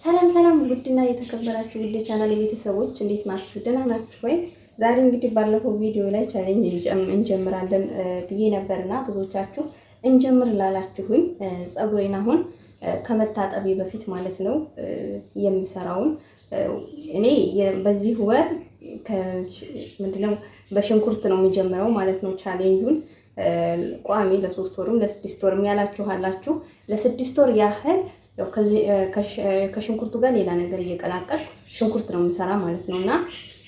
ሰላም ሰላም ውድና የተከበራችሁ ውድ ቻናል ቤተሰቦች እንዴት ናችሁ? ደህና ናችሁ ወይ? ዛሬ እንግዲህ ባለፈው ቪዲዮ ላይ ቻሌንጅ እንጀምራለን ብዬ ነበርና ብዙዎቻችሁ እንጀምር ላላችሁኝ ፀጉሬን አሁን ከመታጠቢ በፊት ማለት ነው የምሰራውን እኔ በዚህ ወር ምንድነው በሽንኩርት ነው የሚጀምረው ማለት ነው። ቻሌንጁን ቋሚ ለ3 ወርም ለ6 ወርም ያላችሁ አላችሁ። ለ6 ወር ያህል ያው ከሽንኩርቱ ጋር ሌላ ነገር እየቀላቀልኩ ሽንኩርት ነው የምሰራ ማለት ነውና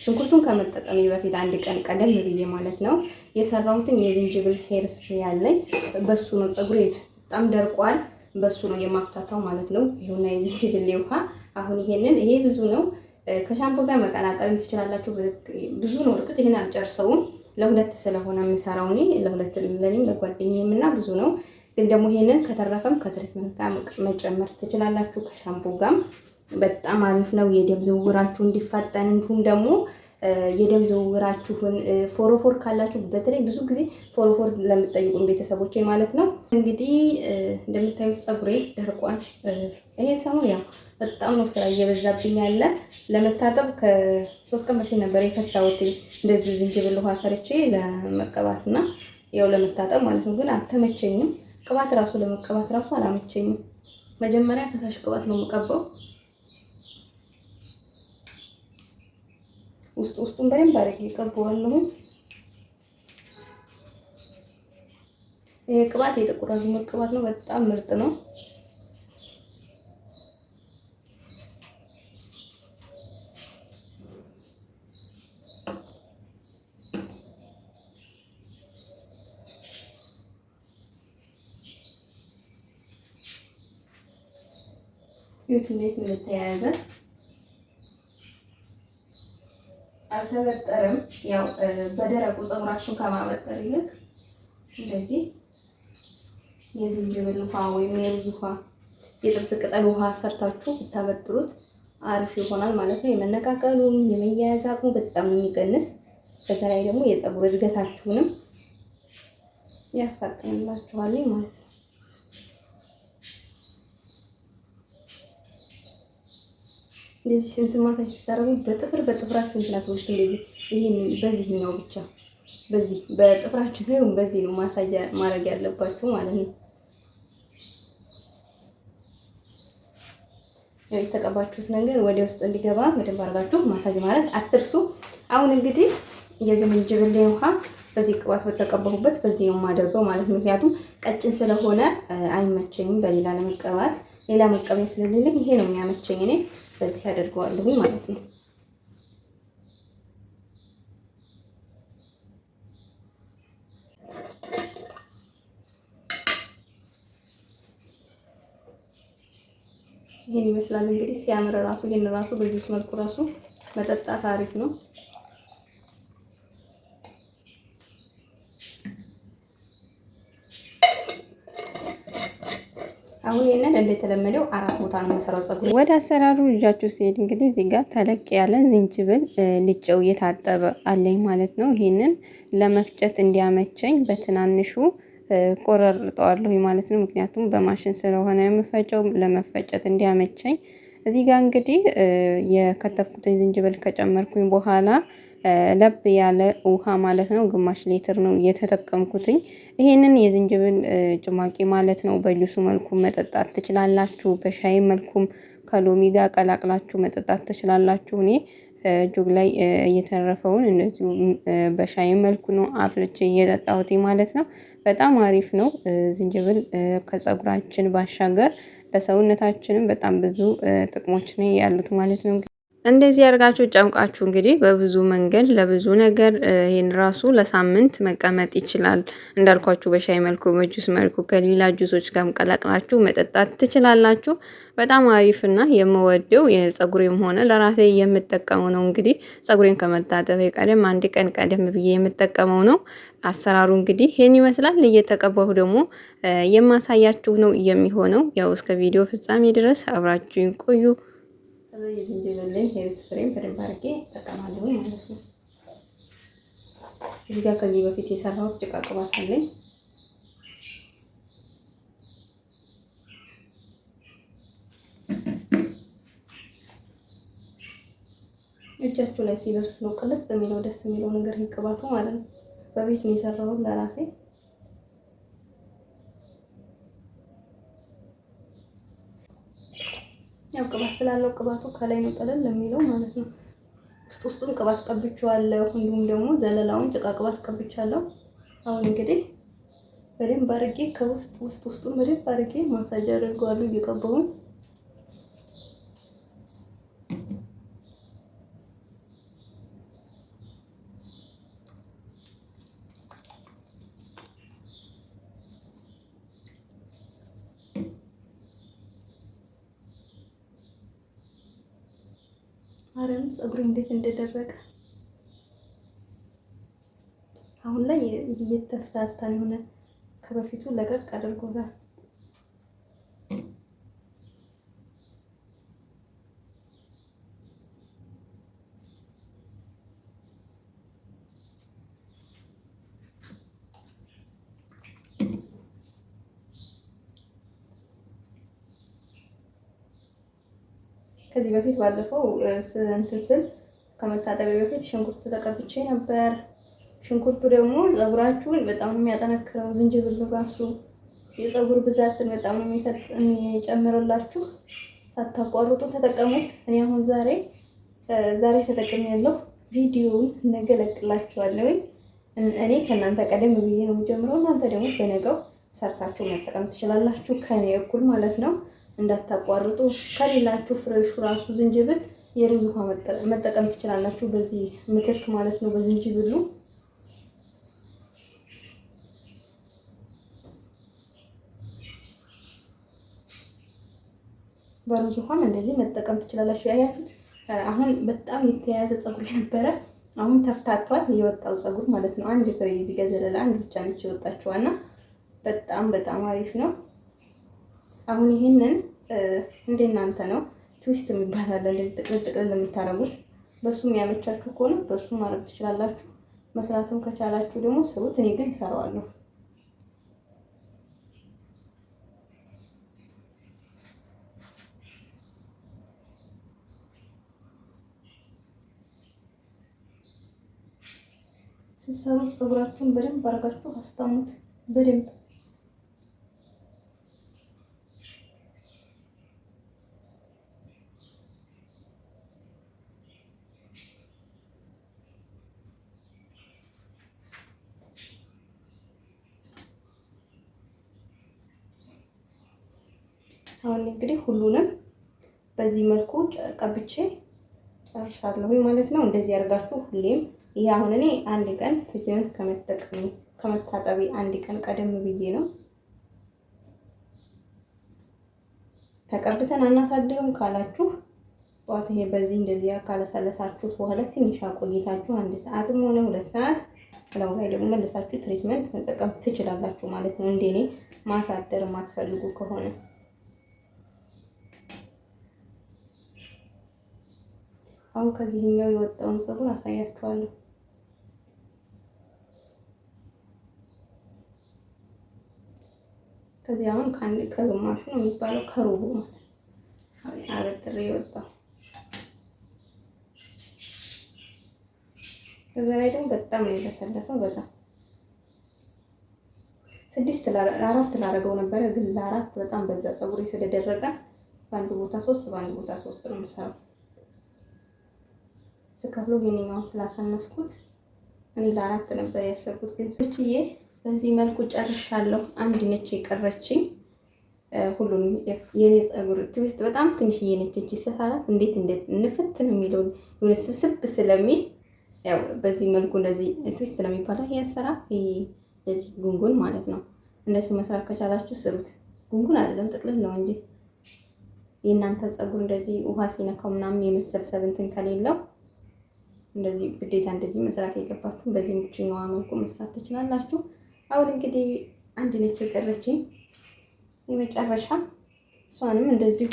ሽንኩርቱን ከመጠቀሜ በፊት አንድ ቀን ቀደም ብዬ ማለት ነው የሰራሁትን የዝንጅብል ሄር ስፕሬይ ያለኝ በሱ ነው። ፀጉሬ በጣም ደርቋል፣ በሱ ነው የማፍታታው ማለት ነው። ይሁንና የዝንጅብል ውሃ አሁን ይሄ ብዙ ነው። ከሻምፖ ጋር መቀላቀል ትችላላችሁ። ብዙ ነው እርግጥ ይሄን አልጨርሰውም። ለሁለት ስለሆነ የምሰራው እኔ ለሁለት ለኔም ለጓደኛዬም እና ብዙ ነው። ግን ደግሞ ይሄንን ከተረፈም ከትሪትመንት ጋር መጨመር ትችላላችሁ። ከሻምፖ ጋር በጣም አሪፍ ነው የደም ዝውውራችሁ እንዲፋጠን። እንዲሁም ደግሞ የደም ዝውውራችሁን ፎሮፎር ካላችሁ በተለይ ብዙ ጊዜ ፎሮፎር ለምትጠይቁን ቤተሰቦቼ ማለት ነው እንግዲህ እንደምታዩት ፀጉሬ ደርቋል። ይሄ ሰሞን ያው በጣም ነው ስራ እየበዛብኝ ያለ። ለመታጠብ ከ3 ቀን በፊት ነበር የፈታሁት እንደዚህ ዝንጅብል ውሃ ሰርቼ ለመቀባትና ያው ለመታጠብ ማለት ነው። ግን አልተመቸኝም። ቅባት ራሱ ለመቀባት ራሱ አላመቸኝም። መጀመሪያ ፈሳሽ ቅባት ነው የምቀባው። ውስጡን በደንብ አድርጌ እቀባዋለሁ። ይሄ ቅባት የጥቁር አዝሙድ ቅባት ነው። በጣም ምርጥ ነው። እንዴት እንደተያያዘ አልተበጠረም። ያው በደረቁ ፀጉራችሁን ከማበጠር ይልቅ እንደዚህ የዝንጅብል ውሃ ወይም የሩዝ ውሃ፣ የጥብስ ቅጠል ውሃ ሰርታችሁ ብታበጥሩት አሪፍ ይሆናል ማለት ነው። የመነቃቀሉን የመያያዝ አቅሙ በጣም የሚቀንስ፣ በዛ ላይ ደግሞ የፀጉር እድገታችሁንም ያፋጥንላችኋል ማለት ነው። እንደዚህ ስንት ማሳጅ ስታረጉ በጥፍራችሁ እንትናቶች እንደዚህ ይሄን በዚህኛው ብቻ በዚህ በጥፍራችሁ ሳይሆን በዚህ ነው ማሳጅ ማድረግ ያለባችሁ ማለት ነው። የተቀባችሁት ነገር ወደ ውስጥ እንዲገባ በደንብ አድርጋችሁ ማሳጅ ማድረግ አትርሱ። አሁን እንግዲህ የዝንጅብል ውሃ በዚህ ቅባት በተቀባሁበት በዚህ ነው የማደርገው ማለት ነው። ምክንያቱም ቀጭን ስለሆነ አይመቸኝም በሌላ ለመቀባት። ሌላ መቀበያ ስለሌለኝ ይሄ ነው የሚያመቸኝ። እኔ በዚህ አደርገዋለሁ ማለት ነው። ይሄን ይመስላል እንግዲህ ሲያምር ራሱ ይሄን ራሱ በጁስ መልኩ ራሱ መጠጣት አሪፍ ነው። አሁን ይሄንን እንደተለመደው 4 ቦታ ነው መሰራው ፀጉር። ወደ አሰራሩ ልጃችሁ ሲሄድ እንግዲህ እዚህ ጋር ተለቅ ያለ ዝንጅብል ልጨው የታጠበ አለኝ ማለት ነው። ይሄንን ለመፍጨት እንዲያመቸኝ በትናንሹ ቆረርጠዋለሁ ማለት ነው። ምክንያቱም በማሽን ስለሆነ የምፈጨው ለመፈጨት እንዲያመቸኝ። እዚህ ጋር እንግዲህ የከተፍኩትን ዝንጅብል ከጨመርኩኝ በኋላ ለብ ያለ ውሃ ማለት ነው፣ ግማሽ ሊትር ነው የተጠቀምኩትኝ። ይሄንን የዝንጅብል ጭማቂ ማለት ነው በጁሱ መልኩ መጠጣት ትችላላችሁ። በሻይ መልኩም ከሎሚ ጋር ቀላቅላችሁ መጠጣት ትችላላችሁ። እኔ ጁግ ላይ የተረፈውን እንደዚሁ በሻይ መልኩ ነው አፍልቼ እየጠጣሁት ማለት ነው። በጣም አሪፍ ነው። ዝንጅብል ከፀጉራችን ባሻገር ለሰውነታችንም በጣም ብዙ ጥቅሞች ነው ያሉት ማለት ነው። እንደዚህ አድርጋችሁ ጨምቃችሁ እንግዲህ በብዙ መንገድ ለብዙ ነገር ይሄን ራሱ ለሳምንት መቀመጥ ይችላል። እንዳልኳችሁ በሻይ መልኩ በጁስ መልኩ ከሌላ ጁሶች ጋርም ቀላቅላችሁ መጠጣት ትችላላችሁ። በጣም አሪፍና የምወደው የፀጉሬም ሆነ ለራሴ የምጠቀመው ነው። እንግዲህ ፀጉሬን ከመታጠብ ቀደም አንድ ቀን ቀደም ብዬ የምጠቀመው ነው። አሰራሩ እንግዲህ ይሄን ይመስላል። እየተቀባሁ ደግሞ የማሳያችሁ ነው የሚሆነው። ያው እስከ ቪዲዮ ፍጻሜ ድረስ አብራችሁን ቆዩ። የዝንጅብል ሄር ስፕሬይ በደንብ አድርጌ እጠቀማለሁ ማለት ነው። እዚህ ጋር ከዚህ በፊት የሰራሁት ጭቃ ቅባት አለኝ። እጃችሁ ላይ ሲደርስ ነው ቅልጥ የሚለው ደስ የሚለው ነገር ይቅባቱ ማለት ነው። በቤት ነው የሰራሁት ለራሴ። ያው ቅባት ስላለው ቅባቱ ከላይ ነው ቀለል የሚለው ማለት ነው። ውስጡን ቅባት ቀብቼዋለሁ። እንዲሁም ደግሞ ዘለላውን ጭቃ ቅባት ቀብቻለሁ። አሁን እንግዲህ በደንብ አድርጌ ውስጡን በደንብ አድርጌ ማሳጅ አደርገዋለሁ እየቀባሁኝ። አረም ፀጉሬ እንዴት እንደደረቀ አሁን ላይ እየተፍታታን የሆነ ከበፊቱ ለቀቅ አድርጎታል። ከዚህ በፊት ባለፈው እንትን ስል ከመታጠቢያ በፊት ሽንኩርት ተቀብቼ ነበር። ሽንኩርቱ ደግሞ ፀጉራችሁን በጣም ነው የሚያጠነክረው። ዝንጅብል ራሱ የፀጉር ብዛትን በጣም ነው የሚጨምርላችሁ። ሳታቋርጡ ተጠቀሙት። እኔ አሁን ዛሬ ተጠቅሜያለሁ። ቪዲዮውን ነገ እለቅላችኋለሁ። እኔ ከእናንተ ቀደም ብዬ ነው የምጀምረው። እናንተ ደግሞ በነገው ሰርታችሁ መጠቀም ትችላላችሁ፣ ከኔ እኩል ማለት ነው። እንዳታቋርጡ። ከሌላችሁ ፍሬሹ ራሱ ዝንጅብል የሩዝ ውሃ መጠቀም ትችላላችሁ፣ በዚህ ምትክ ማለት ነው፣ በዝንጅብሉ። በሩዝ ውሃም እንደዚህ መጠቀም ትችላላችሁ። ያያችሁት አሁን በጣም የተያያዘ ፀጉር የነበረ አሁን ተፍታቷል፣ የወጣው ፀጉር ማለት ነው። አንድ ፍሬ እዚህ ጋር ዘለላ አንድ ብቻ ነች የወጣችዋና በጣም አሪፍ ነው። አሁን ይሄንን እንደናንተ ነው ትዊስት የሚባል አለ፣ እንደዚህ ጥቅልል የምታረጉት። በሱም ያመቻችሁ ከሆነ በሱም ማድረግ ትችላላችሁ። መስራትም ከቻላችሁ ደግሞ ስሩት። እኔ ግን እሰራዋለሁ። ስትሰሩት ፀጉራችሁን በደንብ አድርጋችሁ አስታሙት በደንብ። አሁን እንግዲህ ሁሉንም በዚህ መልኩ ቀብቼ ጨርሳለሁ ማለት ነው። እንደዚህ አድርጋችሁ ሁሌም ይሄ አሁን እኔ አንድ ቀን ትጅነት ከመታጠቢ አንድ ቀን ቀደም ብዬ ነው። ተቀብተን አናሳድርም ካላችሁ ጧት ይሄ በዚህ እንደዚህ ካለሰለሳችሁት በኋላ ትንሽ አቆይታችሁ 1 ሰዓትም ሆነ 2 ሰዓት ስለው ላይ ደግሞ መልሳችሁ ትሪትመንት መጠቀም ትችላላችሁ ማለት ነው። እንደኔ ማሳደር የማትፈልጉ ከሆነ አሁን ከዚህኛው የወጣውን ፀጉር አሳያችኋለሁ። ከዚህ አሁን ከግማሹ ነው የሚባለው ከሩቡ ማለት አበጥሬ የወጣው። ከዛ ላይ ደግሞ በጣም ነው የለሰለሰው። በጣም 4 ላደርገው ነበረ፣ ግን ለ4 በጣም በዛ ፀጉሬ ስለደረቀ በአንድ ቦታ 3 በአንድ ቦታ 3 ነው የምሰራው። ስከፍሎ ይሄንኛውን ስላሳነስኩት እኔ ለ4 ነበር ያሰብኩት። ግን ስልችዬ በዚህ መልኩ ጨርሻለሁ። አንድ ነች የቀረችኝ። ሁሉንም የኔ ፀጉር ትዊስት በጣም ትንሽዬ ነች። እቺ ሰፋራት እንዴት ንፍት ነው የሚለው የሆነ ስብስብ ስለሚል ያው በዚህ መልኩ እንደዚህ ትዊስት ነው የሚባለው። ይሄ አሰራር እንደዚህ ጉንጉን ማለት ነው። እንደዚህ መስራት ከቻላችሁ ስሩት። ጉንጉን አይደለም ጥቅልል ነው እንጂ የእናንተ ፀጉር እንደዚህ ውሃ ሲነካው ምናምን የመሰብሰብ እንትን ከሌለው እንደዚህ ግዴታ እንደዚህ መስራት የለባችሁም። በዚህ ምችኛዋ መልኩ መስራት ትችላላችሁ። አሁን እንግዲህ አንድ ነች የቀረችኝ የመጨረሻ። እሷንም እንደዚሁ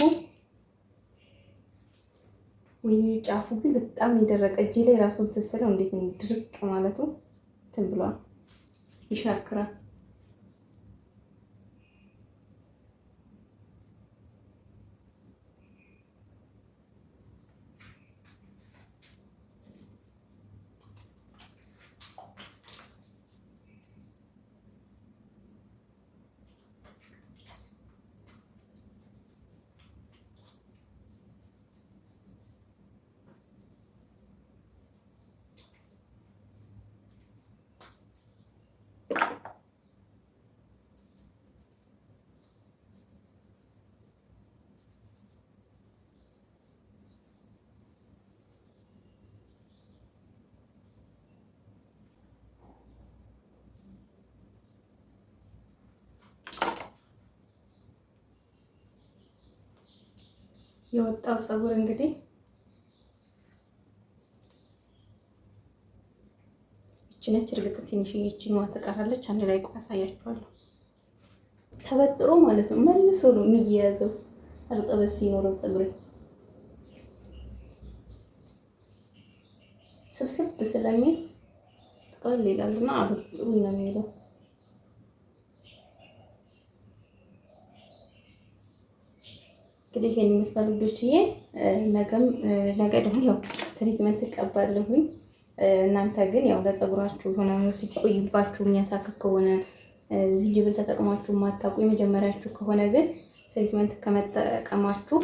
ወይ ጫፉ ግን በጣም የደረቀ እጄ ላይ ራሱን ትስለው እንዴት ድርቅ ማለቱ እንትን ብሏል፣ ይሻክራል። የወጣው ፀጉር እንግዲህ እቺ ነች። እርግጥ ትንሽዬ እቺኛዋ ትቀራለች። አንድ ላይ ቆይ አሳያችኋለሁ። ተበጥሮ ማለት ነው መልሶ ነው የሚያያዘው እርጥበት ሲኖረው ፀጉሬ ስብስብ ስለሚል ጥቅል ይላልና አበጥሩ ነው የሚለው። እንግዲህ ይሄን ይመስላል ልጆችዬ። ነገ ደግሞ ያው ትሪትመንት እቀባለሁኝ። እናንተ ግን ያው ለፀጉራችሁ ሆነ ሲቆይባችሁ የሚያሳክክ ከሆነ ዝንጅብል ተጠቅማችሁ ማታውቁ የመጀመሪያችሁ ከሆነ ግን ትሪትመንት ከመጠቀማችሁ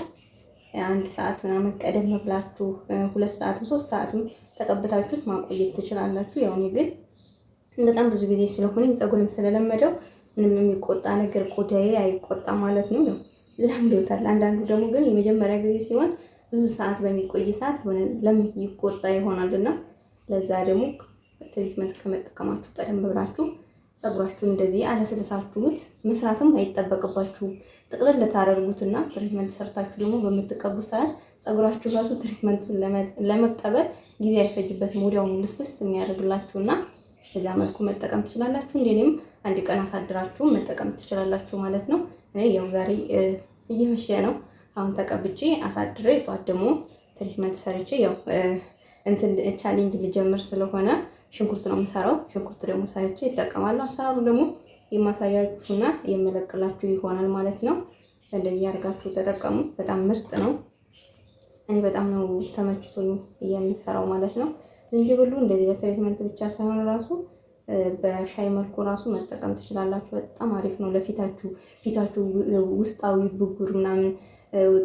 1 ሰዓት ምናምን ቀደም ብላችሁ 2 ሰዓት 3 ሰዓትም ተቀብታችሁት ማቆየት ትችላላችሁ። ያው እኔ ግን በጣም ብዙ ጊዜ ስለሆነ ፀጉሬም ስለለመደው ምንም የሚቆጣ ነገር ቆዳዬ አይቆጣ ማለት ነው። ያው ለምዶታል። አንዳንዱ ደግሞ ግን የመጀመሪያ ጊዜ ሲሆን ብዙ ሰዓት በሚቆይ ሰዓት ሆነ ለምን ይቆጣ ይሆናልና ለዛ ደግሞ ትሪትመንት ከመጠቀማችሁ ቀደም ብላችሁ ፀጉራችሁን እንደዚህ አለስልሳችሁት መስራትም አይጠበቅባችሁም። ጥቅልል ልታደርጉትና ትሪትመንት ሰርታችሁ ደግሞ በምትቀቡት ሰዓት ፀጉራችሁ ራሱ ትሪትመንቱን ለመቀበል ጊዜ አይፈጅበትም። ወዲያውኑ ልስልስ የሚያደርግላችሁና በዛ መልኩ መጠቀም ትችላላችሁ። እንደኔም 1 ቀን አሳድራችሁ መጠቀም ትችላላችሁ ማለት ነው። እኔ ያው ዛሬ እየመሸ ነው። አሁን ተቀብቼ አሳድሬ ጧት ደግሞ ትሪትመንት ሰርቼ ያው እንትን ቻሌንጅ ልጀምር ስለሆነ ሽንኩርት ነው የምሰራው። ሽንኩርት ደግሞ ሰርቼ ይጠቀማለሁ። አሰራሩ ደግሞ የማሳያችሁና የምለቅላችሁ ይሆናል ማለት ነው። እንደዚህ አድርጋችሁ ተጠቀሙ። በጣም ምርጥ ነው። እኔ በጣም ነው ተመችቶኝ የምሰራው ማለት ነው። ዝንጅብሉ እንደዚህ በትሪትመንት ብቻ ሳይሆን ራሱ በሻይ መልኩ ራሱ መጠቀም ትችላላችሁ። በጣም አሪፍ ነው ለፊታችሁ። ፊታችሁ ውስጣዊ ብጉር ምናምን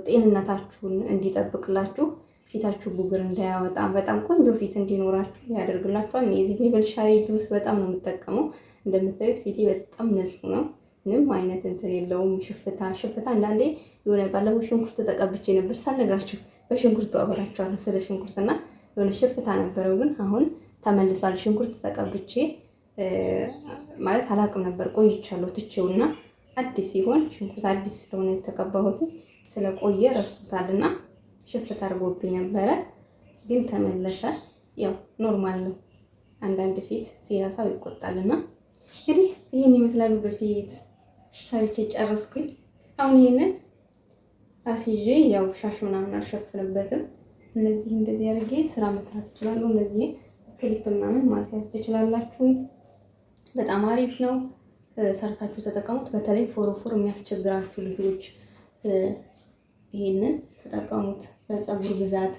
ጤንነታችሁን እንዲጠብቅላችሁ ፊታችሁ ብጉር እንዳያወጣ በጣም ቆንጆ ፊት እንዲኖራችሁ ያደርግላችኋል። የዝንጅብል ሻይ ጁስ በጣም ነው የምጠቀመው። እንደምታዩት ፊቴ በጣም ንጹህ ነው። ምንም አይነት እንትን የለውም። ሽፍታ አንዳንዴ የሆነ ባለፈው ሽንኩርት ተቀብቼ ነበር ሳልነግራችሁ በሽንኩርት አወራችኋለሁ ስለ ሽንኩርትና የሆነ ሽፍታ ነበረው፣ ግን አሁን ተመልሷል። ሽንኩርት ተቀብቼ ማለት አላቅም ነበር ቆይቻለሁ ትቼውና አዲስ ሲሆን ሽንኩርት አዲስ ስለሆነ የተቀባሁት ስለቆየ ረስቶታልና ሽፍታ አድርጎብኝ ነበረ፣ ግን ተመለሰ። ያው ኖርማል ነው። አንዳንድ ፊት ሲረሳው ይቆጣልና እንግዲህ ይሄን ይመስላል። ወዴት ሰርቼ ጨረስኩኝ። አሁን ይሄንን አስይዤ ያው ሻሽ ምናምን አልሸፍንበትም። እነዚህ እንደዚህ አድርጌ ስራ መስራት እችላለሁ። እነዚህ ክሊፕ ምናምን ማስያዝ ትችላላችሁ። በጣም አሪፍ ነው። ሰርታችሁ ተጠቀሙት። በተለይ ፎሮፎር የሚያስቸግራችሁ ልጆች ይሄንን ተጠቀሙት። በፀጉር ብዛት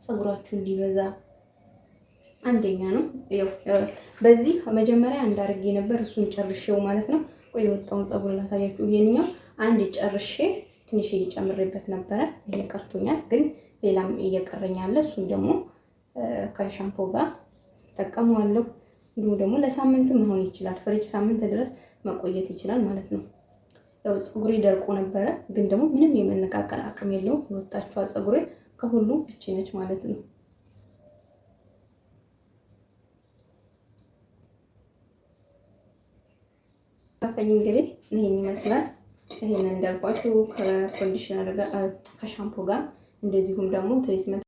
ፀጉራችሁ እንዲበዛ አንደኛ ነው። ያው በዚህ መጀመሪያ እንዳርጌ ነበር እሱን ጨርሼው ማለት ነው። ቆይ የወጣውን ፀጉር ላሳያችሁ። ይሄንኛው አንድ ጨርሼ ትንሽ እየጨምሬበት ነበረ። ይሄ ቀርቶኛል፣ ግን ሌላም እየቀረኝ አለ። እሱን ደግሞ ከሻምፖ ጋር ተጠቀመዋለሁ። እንዲሁም ደግሞ ለሳምንትም መሆን ይችላል። ፍሪጅ ሳምንት ድረስ መቆየት ይችላል ማለት ነው። ያው ፀጉሬ ደርቆ ነበረ፣ ግን ደግሞ ምንም የመነቃቀል አቅም የለውም። የወጣችዋ ፀጉሬ ከሁሉ እቺ ነች ማለት ነው። አፈኝ እንግዲህ ይሄን ይመስላል። ይሄንን እንዳልኳችሁ ከኮንዲሽነር ጋር ከሻምፖ ጋር እንደዚሁም ደግሞ ትሪትመንት